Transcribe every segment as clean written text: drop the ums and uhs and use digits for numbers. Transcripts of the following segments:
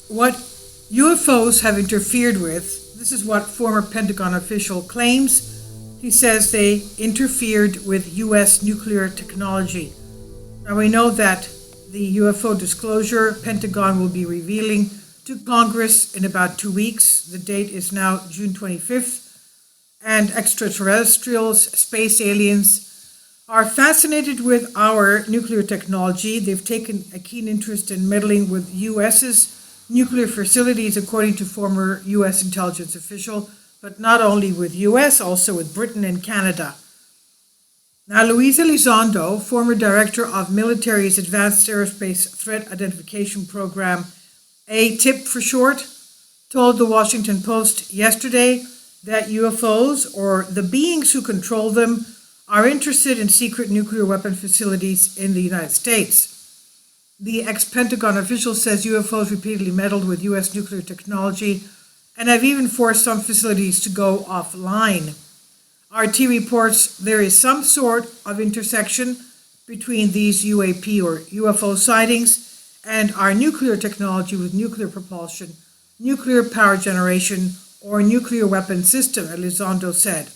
what UFOs have interfered with. This is what former Pentagon official claims. He says they interfered with U.S. nuclear technology. Now we know that the UFO disclosure Pentagon will be revealing to Congress in about 2 weeks. The date is now June 25th. And extraterrestrials, space aliens, are fascinated with our nuclear technology. They've taken a keen interest in meddling with U.S.'s nuclear facilities, according to former U.S. intelligence official, but not only with U.S., also with Britain and Canada. Now, Luis Elizondo, former director of military's Advanced Aerospace Threat Identification Program, ATIP for short, told the Washington Post yesterday that UFOs, or the beings who control them, are interested in secret nuclear weapon facilities in the United States. The ex-Pentagon official says UFOs repeatedly meddled with U.S. nuclear technology and have even forced some facilities to go offline. RT reports there is some sort of intersection between these UAP or UFO sightings and our nuclear technology with nuclear propulsion, nuclear power generation, or nuclear weapon system, Elizondo said.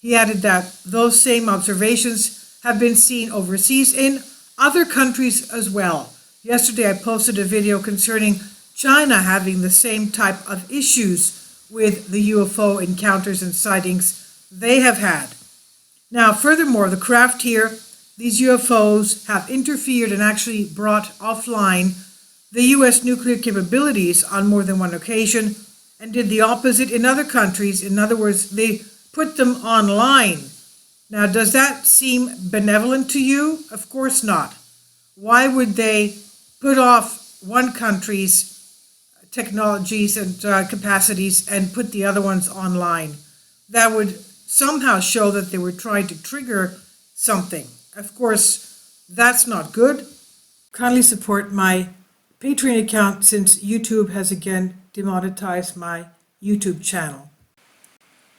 He added that those same observations have been seen overseas in other countries as well. Yesterday I posted a video concerning China having the same type of issues with the UFO encounters and sightings they have had. Now, furthermore, the craft here, these UFOs have interfered and actually brought offline the U.S. nuclear capabilities on more than one occasion and did the opposite in other countries. In other words, they put them online. Now, does that seem benevolent to you? Of course not. Why would they put off one country's technologies and capacities and put the other ones online? That would somehow show that they were trying to trigger something. Of course, that's not good. Kindly support my Patreon account since YouTube has again demonetized my YouTube channel.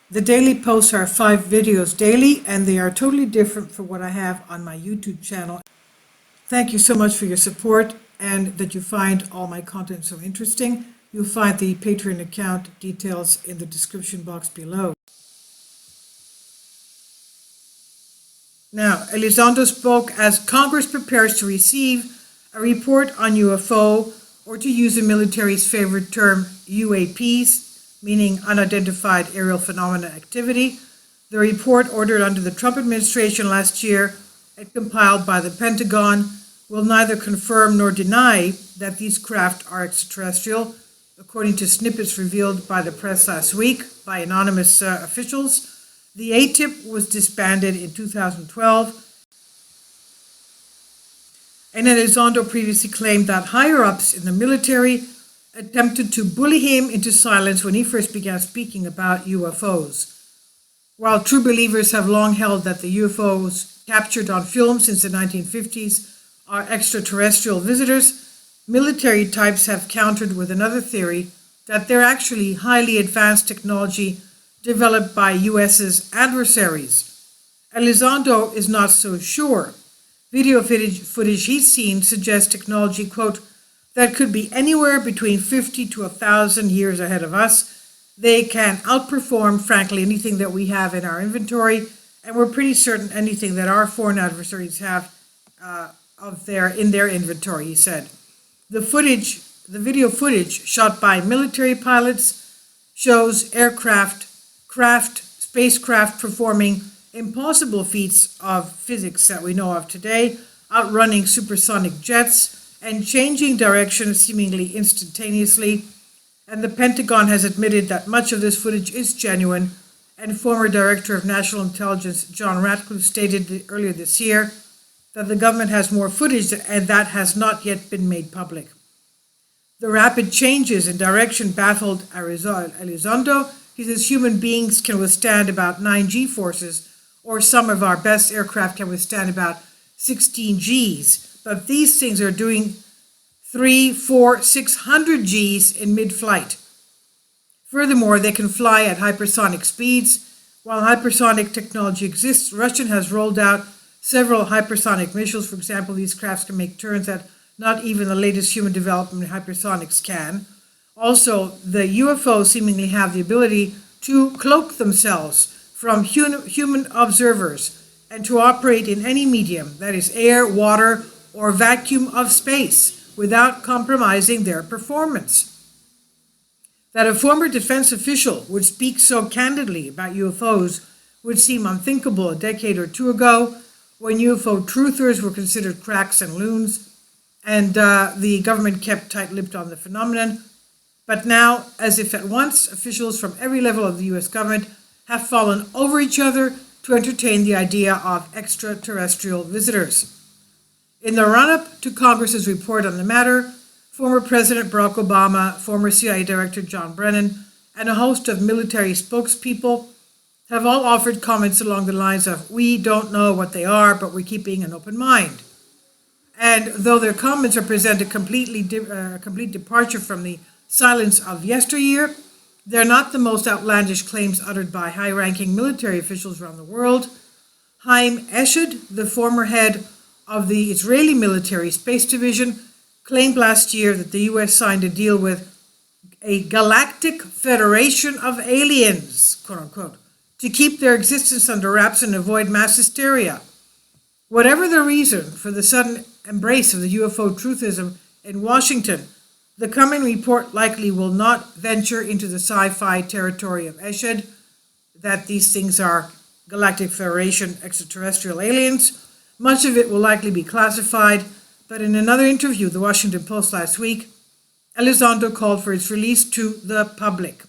The daily posts are 5 videos daily, and they are totally different from what I have on my YouTube channel. Thank you so much for your support and that you find all my content so interesting. You'll find the Patreon account details in the description box below. Now, Elizondo spoke as Congress prepares to receive a report on UFO, or to use the military's favorite term, UAPs, meaning unidentified aerial phenomena activity. The report, ordered under the Trump administration last year and compiled by the Pentagon, will neither confirm nor deny that these craft are extraterrestrial, according to snippets revealed by the press last week by anonymous officials. The ATIP was disbanded in 2012, and Elizondo previously claimed that higher-ups in the military attempted to bully him into silence when he first began speaking about UFOs. While true believers have long held that the UFOs captured on film since the 1950s are extraterrestrial visitors, military types have countered with another theory that they're actually highly advanced technology developed by US's adversaries. Elizondo is not so sure. Video footage he's seen suggests technology, quote, that could be anywhere between 50 to 1,000 years ahead of us. They can outperform, frankly, anything that we have in our inventory, and we're pretty certain anything that our foreign adversaries have in their inventory, he said. The video footage shot by military pilots shows spacecraft performing impossible feats of physics that we know of today, outrunning supersonic jets and changing direction seemingly instantaneously. And the Pentagon has admitted that much of this footage is genuine, and former Director of National Intelligence John Ratcliffe stated earlier this year that the government has more footage and that has not yet been made public. The rapid changes in direction baffled Elizondo. He says human beings can withstand about 9 G-forces, or some of our best aircraft can withstand about 16 Gs. But these things are doing 300, 400, 600 Gs in mid-flight. Furthermore, they can fly at hypersonic speeds. While hypersonic technology exists, Russia has rolled out several hypersonic missiles. For example, these crafts can make turns that not even the latest human development hypersonics can. Also, the UFOs seemingly have the ability to cloak themselves from human observers and to operate in any medium, that is air, water, or vacuum of space, without compromising their performance. That a former defense official would speak so candidly about UFOs would seem unthinkable a decade or two ago, when UFO truthers were considered cracks and loons, and the government kept tight-lipped on the phenomenon. But now, as if at once, officials from every level of the US government have fallen over each other to entertain the idea of extraterrestrial visitors. In the run-up to Congress's report on the matter, former President Barack Obama, former CIA Director John Brennan, and a host of military spokespeople have all offered comments along the lines of, "We don't know what they are, but we're keeping an open mind." And though their comments represent a complete departure from the silence of yesteryear, they're not the most outlandish claims uttered by high-ranking military officials around the world. Haim Eshed, the former head of the Israeli military space division, claimed last year that the US signed a deal with a galactic federation of aliens, quote unquote, to keep their existence under wraps and avoid mass hysteria. Whatever the reason for the sudden embrace of the UFO truthism in Washington, the coming report likely will not venture into the sci-fi territory of Eshed, that these things are Galactic Federation extraterrestrial aliens. Much of it will likely be classified, but in another interview, the Washington Post last week, Elizondo called for its release to the public.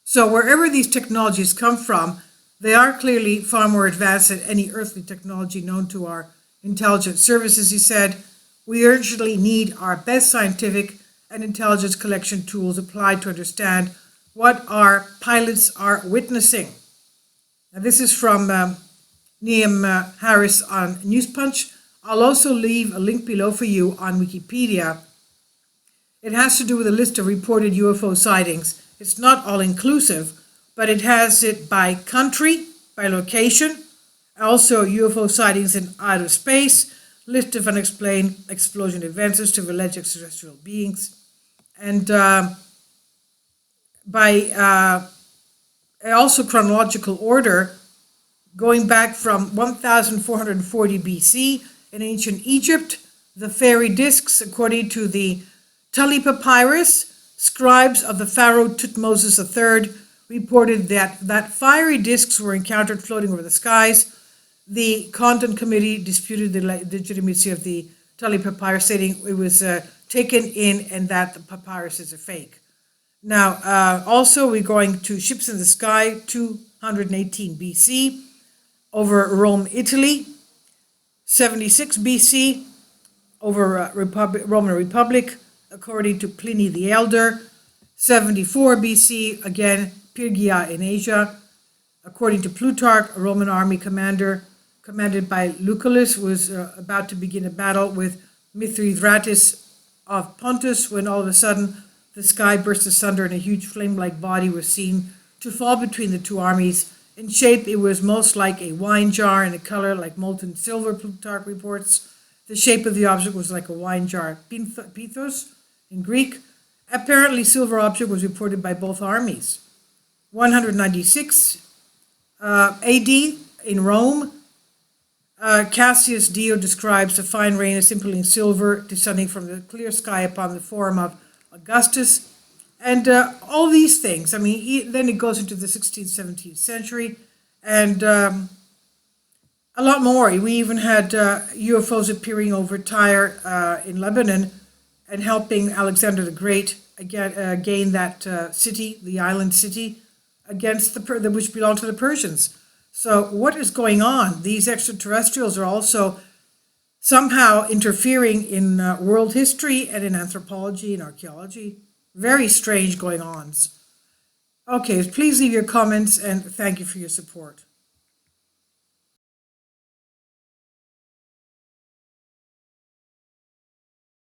So wherever these technologies come from, they are clearly far more advanced than any earthly technology known to our intelligence services, he said. We urgently need our best scientific and intelligence collection tools applied to understand what our pilots are witnessing. Now, this is from Neam Harris on News Punch. I'll also leave a link below for you on Wikipedia. It has to do with a list of reported UFO sightings. It's not all-inclusive, but it has it by country, by location, also UFO sightings in outer space, list of unexplained explosion events as to alleged extraterrestrial beings, and by also chronological order, going back from 1440 BC in ancient Egypt, the fairy discs, according to the Tully Papyrus, scribes of the pharaoh Tutmosis III reported that fiery discs were encountered floating over the skies. The Content Committee disputed the legitimacy of the Tully Papyrus, stating it was taken in and that the papyrus is a fake. Now, also we're going to ships in the sky, 218 BC, over Rome, Italy, 76 BC, over Roman Republic, according to Pliny the Elder, 74 BC, again, Pyrgia in Asia. According to Plutarch, a Roman army commander commanded by Lucullus was about to begin a battle with Mithridates of Pontus when all of a sudden the sky burst asunder and a huge flame-like body was seen to fall between the two armies. In shape, it was most like a wine jar, and in color like molten silver, Plutarch reports. The shape of the object was like a wine jar, pithos in Greek. Apparently, silver object was reported by both armies. 196 AD in Rome, Cassius Dio describes a fine rain of scintillating silver descending from the clear sky upon the forum of Augustus. And all these things, I mean, then it goes into the 16th, 17th century, and a lot more. We even had UFOs appearing over Tyre in Lebanon and helping Alexander the Great gain that city, the island city, against which belonged to the Persians. So what is going on? These extraterrestrials are also somehow interfering in world history and in anthropology and archaeology. Very strange going-ons. Okay, please leave your comments and thank you for your support.